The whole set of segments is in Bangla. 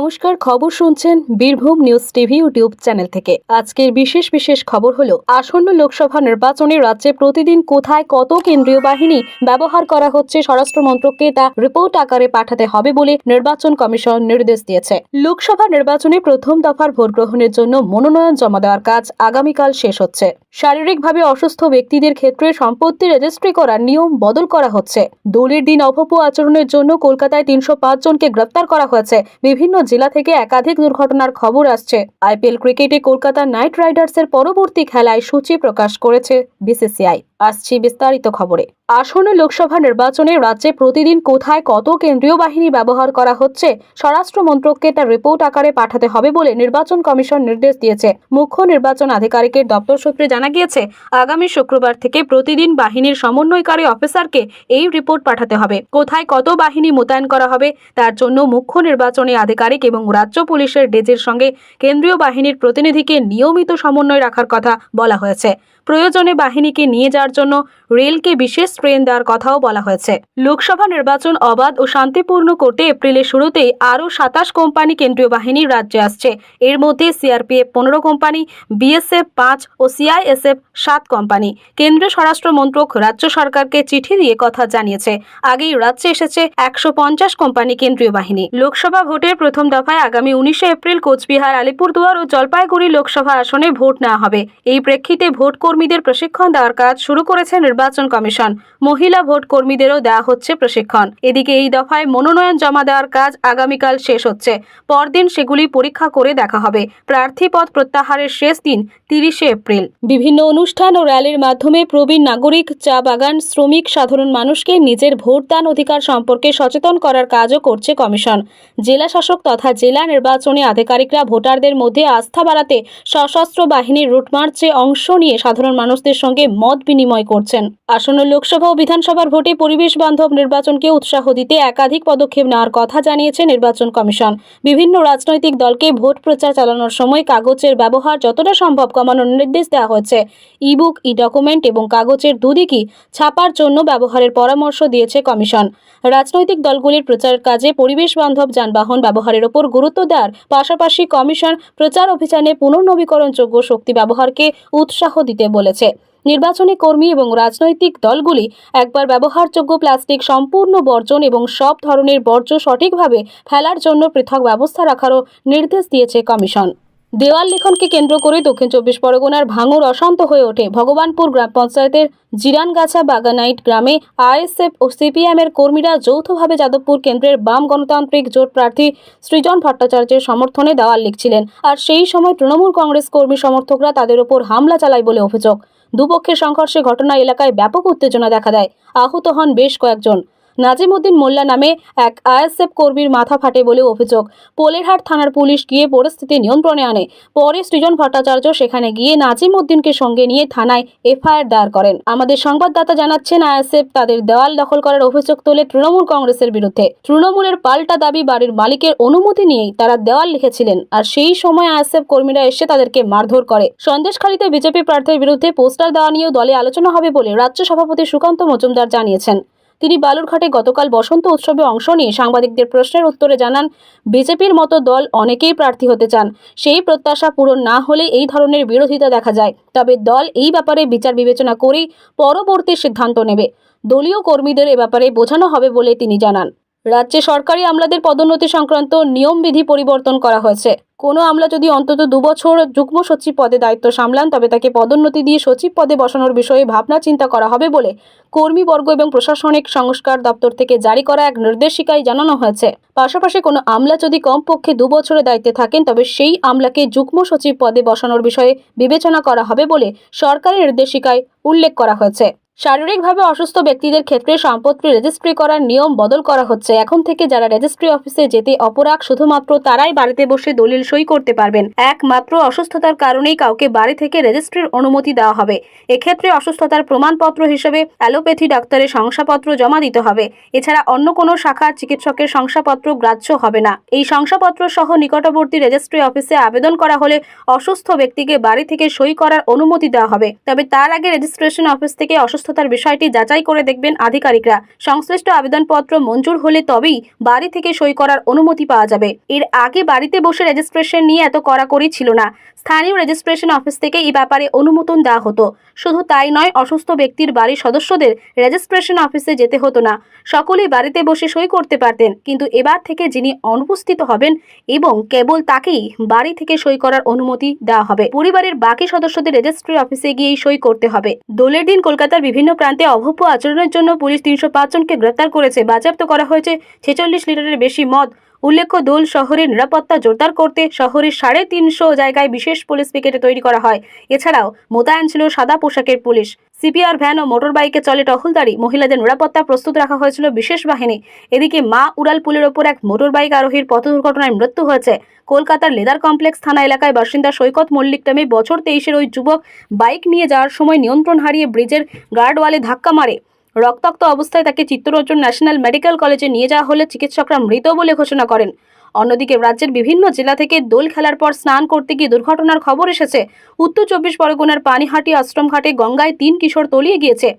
নমস্কার, খবর শুনছেন Birbhum news TV YouTube channel থেকে। আজকের বিশেষ খবর হলো আসন্ন লোকসভা নির্বাচনে রাজ্যে প্রতিদিন কোথায় কত কেন্দ্রীয় বাহিনী ব্যবহার করা হচ্ছে স্বরাষ্ট্র মন্ত্রককে তা রিপোর্ট আকারে পাঠাতে হবে বলে নির্বাচন কমিশন নির্দেশ দিয়েছে। লোকসভা নির্বাচনে প্রথম দফার ভোট গ্রহণের জন্য মনোনয়ন জমা দেওয়ার কাজ আগামীকাল শেষ হচ্ছে। শারীরিকভাবে অসুস্থ ব্যক্তিদের ক্ষেত্রে সম্পত্তি রেজিস্ট্রি করার নিয়ম বদল করা হচ্ছে। দোলের দিন অভব্য আচরণের জন্য কলকাতায় ৩০৫ জনকে গ্রেফতার করা হয়েছে। বিভিন্ন জেলা থেকে একাধিক দুর্ঘটনার খবর আসছে। আইপিএল ক্রিকেটে কলকাতা নাইট রাইডার্সের পরবর্তী খেলায় সূচি প্রকাশ করেছে বিসিসিআই। আসছি বিস্তারিত খবরে। আসন্ন লোকসভা নির্বাচনে রাজ্যে প্রতিদিন কোথায় কত কেন্দ্রীয় বাহিনী ব্যবহার করা হচ্ছে স্বরাষ্ট্র মন্ত্রককে তার রিপোর্ট আকারে পাঠাতে হবে বলে নির্বাচন কমিশন নির্দেশ দিয়েছে। মুখ্য নির্বাচন আধিকারিকের দপ্তর সূত্রে জানা গিয়েছে, আগামী শুক্রবার থেকে প্রতিদিন বাহিনীর সমন্বয়কারী অফিসারকে এই রিপোর্ট পাঠাতে হবে। কোথায় কত বাহিনী মোতায়েন করা হবে তার জন্য মুখ্য নির্বাচনী আধিকারিক এবং রাজ্য পুলিশের ডিজির সঙ্গে কেন্দ্রীয় বাহিনীর প্রতিনিধিকে নিয়মিত সমন্বয় রাখার কথা বলা হয়েছে। প্রয়োজনে বাহিনীকে নিয়ে যাওয়ার জন্য রেলকে বিশেষ ট্রেন দেওয়ার কথাও বলা হয়েছে। লোকসভা নির্বাচন অবাধ ও শান্তিপূর্ণ করতে এপ্রিলের শুরুতেই আরও ২৭ কোম্পানি কেন্দ্রীয় বাহিনী রাজ্যে আসছে। এর মধ্যে সিআরপিএফ ১৫ কোম্পানি, বিএসএফ ৫ ও সিআইএসএফ ৭ কোম্পানি। কেন্দ্রীয় স্বরাষ্ট্র মন্ত্রক রাজ্য সরকারকে চিঠি দিয়ে কথা জানিয়েছে। আগেই রাজ্যে এসেছে ১৫০ কোম্পানি কেন্দ্রীয় বাহিনী। লোকসভা ভোটের প্রথম দফায় আগামী ১৯শে এপ্রিল কোচবিহার, আলিপুরদুয়ার ও জলপাইগুড়ি লোকসভা আসনে ভোট নেওয়া হবে। এই প্রেক্ষিতে ভোট কর্মীদের প্রশিক্ষণ দেওয়ার কাজ শুরু করেছে নির্বাচন কমিশন। মহিলা ভোট কর্মীদেরও দেওয়া হচ্ছে প্রশিক্ষণ। এদিকে এই দফায় মনোনয়ন জমা দেওয়ার কাজ আগামীকাল শেষ হচ্ছে। পরদিন সেগুলি পরীক্ষা করে দেখা হবে। প্রার্থী পদ প্রত্যাহারের শেষ দিন ৩০শে এপ্রিল। বিভিন্ন অনুষ্ঠান ও র্যালির মাধ্যমে প্রবীণ নাগরিক, চা বাগান শ্রমিক, সাধারণ মানুষকে নিজের ভোটদান অধিকার সম্পর্কে সচেতন করার কাজও করছে কমিশন। জেলা শাসক তথা জেলা নির্বাচনী আধিকারিকরা ভোটারদের মধ্যে আস্থা বাড়াতে সশস্ত্র বাহিনীর রুট মার্চে অংশ নিয়ে সাধারণ মানুষদের সঙ্গে মত বিনিময় করছেন। আসন্ন লোকসভা ও বিধানসভার ভোটে পরিবেশ বান্ধব নির্বাচনকে উৎসাহ দিতে একাধিক পদক্ষেপ নেওয়ার কথা জানিয়েছে নির্বাচন কমিশন। বিভিন্ন রাজনৈতিক দলকে ভোট প্রচার চালানোর সময় কাগজের ব্যবহার যতটা সম্ভব কমানোর নির্দেশ দেওয়া হয়েছে। ইবুক, ই ডকুমেন্ট এবং কাগজের দুদিকই ছাপার জন্য ব্যবহারের পরামর্শ দিয়েছে কমিশন। রাজনৈতিক দলগুলির প্রচারের কাজে পরিবেশ বান্ধব যানবাহন ব্যবহারের ওপর গুরুত্ব দেওয়ার পাশাপাশি কমিশন প্রচার অভিযানে পুনর্নবীকরণযোগ্য শক্তি ব্যবহারকে উৎসাহ দিতে বলেছে। নির্বাচনী কর্মী এবং রাজনৈতিক দলগুলি একবার ব্যবহারযোগ্য প্লাস্টিক সম্পূর্ণ বর্জন এবং সব ধরনের বর্জ্য সঠিকভাবে ফেলার জন্য পৃথক ব্যবস্থা রাখারও নির্দেশ দিয়েছে কমিশন। দেওয়াল লিখনকে কেন্দ্র করে দক্ষিণ ২৪ পরগনার ভাঙড় অশান্ত হয়ে ওঠে। ভগবানপুর গ্রাম পঞ্চায়েতের জিরানগাছা বাগানাইট গ্রামে আইএসএফ ও সিপিএমের কর্মীরা যৌথভাবে যাদবপুর কেন্দ্রের বাম গণতান্ত্রিক জোট প্রার্থী সৃজন ভট্টাচার্যের সমর্থনে দেওয়াল লিখছিলেন। আর সেই সময় তৃণমূল কংগ্রেস কর্মী সমর্থকরা তাদের ওপর হামলা চালায় বলে অভিযোগ। দুপক্ষের সংঘর্ষে ঘটনা এলাকায় ব্যাপক উত্তেজনা দেখা দেয়। আহত হন বেশ কয়েকজন। নাজিমউদ্দিন মোল্লা নামে এক আইএসএফ কর্মীর মাথা ফাটে বলে অভিযোগ। পোলেরহাট থানার পুলিশ গিয়ে পরিস্থিতি নিয়ন্ত্রণে আনে। পরে সৃজন ভট্টাচার্য সেখানে গিয়ে নাজিমউদ্দিনকে সঙ্গে নিয়ে থানায় এফআইআর দায়ের করেন। আমাদের সংবাদদাতা জানাচ্ছেন, আইএসএফ তাদের দেওয়াল দখল করার অভিযোগ তোলে তৃণমূল কংগ্রেসের বিরুদ্ধে। তৃণমূলের পাল্টা দাবি, বাড়ির মালিকের অনুমতি নিয়েই তারা দেওয়াল লিখেছিলেন। আর সেই সময় আইএসএফ কর্মীরা এসে তাদেরকে মারধর করে। সন্দেশখালীতে বিজেপি প্রার্থীর বিরুদ্ধে পোস্টার দেওয়া নিয়েও দলে আলোচনা হবে বলে রাজ্য সভাপতি সুকান্ত মজুমদার জানিয়েছেন। তিনি বালুরঘাটে গতকাল বসন্ত উৎসবে অংশ নিয়ে সাংবাদিকদের প্রশ্নের উত্তরে জানান, বিজেপির মতো দল অনেকেই প্রার্থী হতে চান। সেই প্রত্যাশা পূরণ না হলে এই ধরনের বিরোধিতা দেখা যায়। তবে দল এই ব্যাপারে বিচার বিবেচনা করেই পরবর্তী সিদ্ধান্ত নেবে। দলীয় কর্মীদের এ ব্যাপারে বোঝানো হবে বলে তিনি জানান। রাজ্যে সরকারি আমলাদের পদোন্নতি সংক্রান্ত নিয়মবিধি পরিবর্তন করা হয়েছে। কোনো আমলা যদি অন্তত ২ বছর যুগ্ম সচিব পদে দায়িত্ব সামলান তবে তাকে পদোন্নতি দিয়ে সচিব পদে বসানোর বিষয়ে ভাবনা চিন্তা করা হবে বলে কর্মীবর্গ এবং প্রশাসনিক সংস্কার দপ্তর থেকে জারি করা এক নির্দেশিকায় জানানো হয়েছে। পাশাপাশি কোনো আমলা যদি কমপক্ষে ২ বছরের দায়িত্বে থাকেন তবে সেই আমলাকে যুগ্ম সচিব পদে বসানোর বিষয়ে বিবেচনা করা হবে বলে সরকারি নির্দেশিকায় উল্লেখ করা হয়েছে। শারীরিকভাবে অসুস্থ ব্যক্তিদের ক্ষেত্রে সম্পত্তি রেজিস্ট্রি করার নিয়ম বদল করা হচ্ছে। এখন থেকে যারা রেজিস্ট্রি অফিসে যেতে অপরাগ শুধুমাত্র তারাই বাড়িতে বসে দলিল সই করতে পারবেন। একমাত্র অসুস্থতার কারণেই কাউকে বাড়ি থেকে রেজিস্ট্রির অনুমতি দেওয়া হবে। এক্ষেত্রে অসুস্থতার প্রমাণপত্র হিসেবে অ্যালোপ্যাথি ডাক্তারের শংসাপত্র জমা দিতে হবে। এছাড়া অন্য কোনো শাখার চিকিৎসকের শংসাপত্র গ্রাহ্য হবে না। এই শংসাপত্র সহ নিকটবর্তী রেজিস্ট্রি অফিসে আবেদন করা হলে অসুস্থ ব্যক্তিকে বাড়ি থেকে সই করার অনুমতি দেওয়া হবে। তবে তার আগে রেজিস্ট্রেশন অফিস থেকে অসুস্থ সুস্থতার বিষয়টি যাচাই করে দেখবেন আধিকারিকরা। সংশ্লিষ্ট আবেদনপত্র মঞ্জুর হলে তবেই বাড়ি থেকে সই করার অনুমতি পাওয়া যাবে। এর আগে বাড়িতে বসে রেজিস্ট্রেশন নিয়ে এত কড়াকড়ি ছিল না। স্থানীয় রেজিস্ট্রেশন অফিস থেকে এই ব্যাপারে অনুমোদন দেওয়া হতো। শুধু তাই নয়, অসুস্থ ব্যক্তির বাড়ির সদস্যদের রেজিস্ট্রেশন অফিসে যেতে হতো না, সকলেই বাড়িতে বসে সই করতে পারতেন। কিন্তু এবার থেকে যিনি অনুপস্থিত হবেন এবং কেবল তাকেই বাড়ি থেকে সই করার অনুমতি দেওয়া হবে। পরিবারের বাকি সদস্যদের রেজিস্ট্রি অফিসে গিয়েই সই করতে হবে। দোলের দিন কলকাতার বিভিন্ন প্রান্তে অভব্য আচরণের জন্য পুলিশ 305 জনকে গ্রেপ্তার করেছে। বাজেয়াপ্ত করা হয়েছে 46 লিটারের বেশি মদ। উল্লেখ্য, দোল শহরের নিরাপত্তা জোরদার করতে শহরের 350 জায়গায় বিশেষ পুলিশ পিকেট তৈরি করা হয়। এছাড়াও মোতায়েন ছিল সাদা পোশাকের পুলিশ। সিপিআর ভ্যান ও মোটর বাইকে চলে টহলদারি। মহিলাদের নিরাপত্তা প্রস্তুত রাখা হয়েছিল বিশেষ বাহিনী। এদিকে মা উড়ালপুলের ওপর এক মোটর বাইক আরোহীর পথ দুর্ঘটনায় মৃত্যু হয়েছে। কলকাতার লেদার কমপ্লেক্স থানা এলাকায় বাসিন্দা সৈকত মল্লিক নামে বছর 23-এর ওই যুবক বাইক নিয়ে যাওয়ার সময় নিয়ন্ত্রণ হারিয়ে ব্রিজের গার্ডওয়ালে ধাক্কা মারে। রক্তাক্ত অবস্থায় তাকে চিত্তরঞ্জন ন্যাশনাল মেডিকেল কলেজে নিয়ে যাওয়া হলে চিকিৎসকরা মৃত বলে ঘোষণা করেন। অন্যদিকে রাজ্যের বিভিন্ন জেলা থেকে দোল খেলার পর স্নান করতে গিয়ে দুর্ঘটনার খবর এসেছে। উত্তর 24 পরগনার পানিহাটি আশ্রমঘাটে গঙ্গায় 3 কিশোর তলিয়ে গিয়েছে।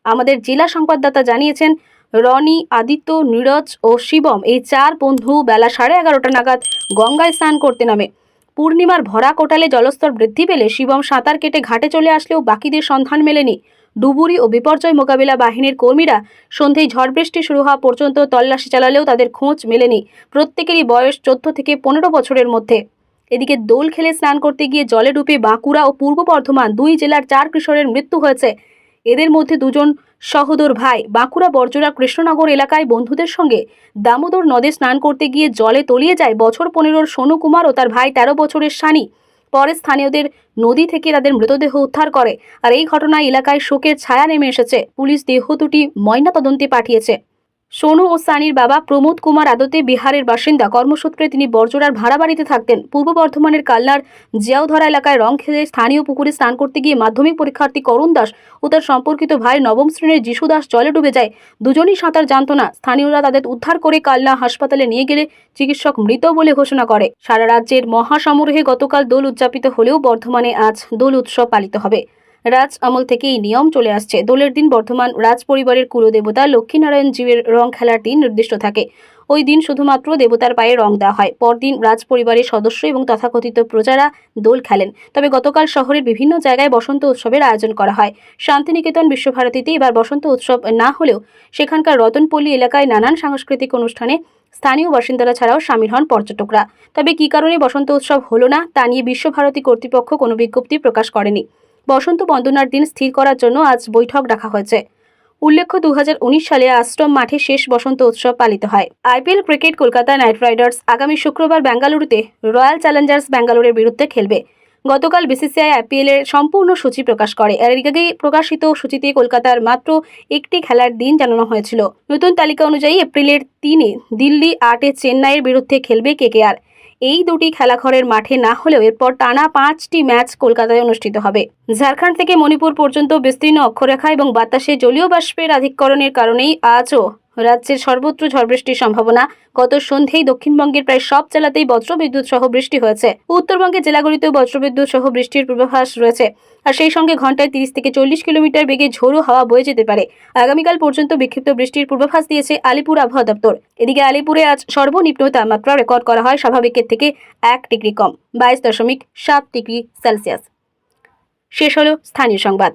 আমাদের জেলা সংবাদদাতা জানিয়েছেন, রনি, আদিত্য, নীরজ ও শিবম এই 4 বন্ধু বেলা 11:30 নাগাদ গঙ্গায় স্নান করতে নামে। পূর্ণিমার ভরা কোটালে জলস্তর বৃদ্ধি পেলে শিবম সাঁতার কেটে ঘাটে চলে আসলেও বাকিদের সন্ধান মেলেনি। ডুবুরি ও বিপর্যয় মোকাবিলা বাহিনীর কর্মীরা সন্ধ্যায় ঝড় বৃষ্টি শুরু হওয়া পর্যন্ত তল্লাশি চালালেও তাদের খোঁজ মেলেনি। প্রত্যেকেরই বয়স 14 থেকে 15 বছরের মধ্যে। এদিকে দোল খেলে স্নান করতে গিয়ে জলে ডুবে বাঁকুড়া ও পূর্ব বর্ধমান 2 জেলার 4 কিশোরের মৃত্যু হয়েছে। এদের মধ্যে 2 জন সহোদর ভাই। বাঁকুড়া বর্জরা কৃষ্ণনগর এলাকায় বন্ধুদের সঙ্গে দামোদর নদে স্নান করতে গিয়ে জলে তলিয়ে যায় বছর 15-র সোনু কুমার ও তার ভাই 13 বছরের সানি। পরে স্থানীয়দের নদী থেকে তাদের মৃতদেহ উদ্ধার করে। আর এই ঘটনায় এলাকায় শোকের ছায়া নেমে এসেছে। পুলিশ দেহ দুটি ময়নাতদন্তে পাঠিয়েছে। সোনু ও সানির বাবা প্রমোদ কুমার আদতে বিহারের বাসিন্দা। কর্মসূত্রে তিনি বর্জরার ভাড়া বাড়িতে থাকতেন। পূর্ব বর্ধমানের কাল্লার জিয়াউধরা এলাকায় রং খেলে স্থানীয় পুকুরে স্নান করতে গিয়ে মাধ্যমিক পরীক্ষার্থী করুণ দাস ও তার সম্পর্কিত ভাই 9ম শ্রেণীর যিশু দাস জলে ডুবে যায়। দুজনই সাঁতার জানত না। স্থানীয়রা তাদের উদ্ধার করে কাল্লা হাসপাতালে নিয়ে গেলে চিকিৎসক মৃত বলে ঘোষণা করে। সারা রাজ্যের মহাসমারোহে গতকাল দোল উদযাপিত হলেও বর্ধমানে আজ দোল উৎসব পালিত হবে। রাজ আমল থেকে এই নিয়ম চলে আসছে। দোলের দিন বর্ধমান রাজ পরিবারের কুলদেবতা লক্ষ্মীনারায়ণ জীবের রং খেলার দিন নির্দিষ্ট থাকে। ওই দিন শুধুমাত্র দেবতার পায়ে রং দেওয়া হয়। পরদিন রাজ পরিবারের সদস্য এবং তথাকথিত প্রজারা দোল খেলেন। তবে গতকাল শহরের বিভিন্ন জায়গায় বসন্ত উৎসবের আয়োজন করা হয়। শান্তিনিকেতন বিশ্বভারতীতে এবার বসন্ত উৎসব না হলেও সেখানকার রতনপল্লী এলাকায় নানান সাংস্কৃতিক অনুষ্ঠানে স্থানীয় বাসিন্দারা ছাড়াও সামিল হন পর্যটকরা। তবে কী কারণে বসন্ত উৎসব হলো না তা নিয়ে বিশ্বভারতী কর্তৃপক্ষ কোনো বিজ্ঞপ্তি প্রকাশ করেনি। বসন্ত বন্দনার দিন স্থির করার জন্য আজ বৈঠক ডাকা হয়েছে। উল্লেখ্য, 2019 সালে আশ্রম মাঠে শেষ বসন্ত উৎসব পালিত হয়। IPL cricket Kolkata night Riders আগামী শুক্রবার বেঙ্গালুরুতে রয়্যাল চ্যালেঞ্জার্স ব্যাঙ্গালোরের বিরুদ্ধে খেলবে। গতকাল বিসিসিআই আইপিএল এর সম্পূর্ণ সূচি প্রকাশ করে। এর আগে প্রকাশিত সূচিতে কলকাতার মাত্র একটি খেলার দিন জানানো হয়েছিল। নতুন তালিকা অনুযায়ী এপ্রিলের 3-এ দিল্লি, 8-এ চেন্নাইয়ের বিরুদ্ধে খেলবে কেকেআর। এই দুটি খেলাঘরের মাঠে না হলেও এরপর টানা 5টি ম্যাচ কলকাতায় অনুষ্ঠিত হবে। ঝাড়খণ্ড থেকে মণিপুর পর্যন্ত বিস্তীর্ণ অক্ষরেখা এবং বাতাসে জলীয় বাষ্পের আধিক্যরণের কারণেই আজও রাজ্যের সর্বত্র ঝড় বৃষ্টির সম্ভাবনা। গত সন্ধ্যায় দক্ষিণবঙ্গের প্রায় সব জেলাতেই বজ্রবিদ্যুৎ সহ বৃষ্টি হয়েছে। উত্তরবঙ্গের জেলাগুলিতেও বজ্রবিদ্যুৎ সহ বৃষ্টির পূর্বাভাস রয়েছে। আর সেই সঙ্গে ঘন্টায় 30 থেকে 40 কিলোমিটার বেগে ঝোড়ো হাওয়া বয়ে যেতে পারে। আগামীকাল পর্যন্ত বিক্ষিপ্ত বৃষ্টির পূর্বাভাস দিয়েছে আলিপুর আবহাওয়া দপ্তর। এদিকে আলিপুরে আজ সর্বনিম্ন তাপমাত্রা রেকর্ড করা হয় স্বাভাবিকের থেকে 1 ডিগ্রি কম, 22.7 ডিগ্রি সেলসিয়াস। শেষ হলো স্থানীয় সংবাদ।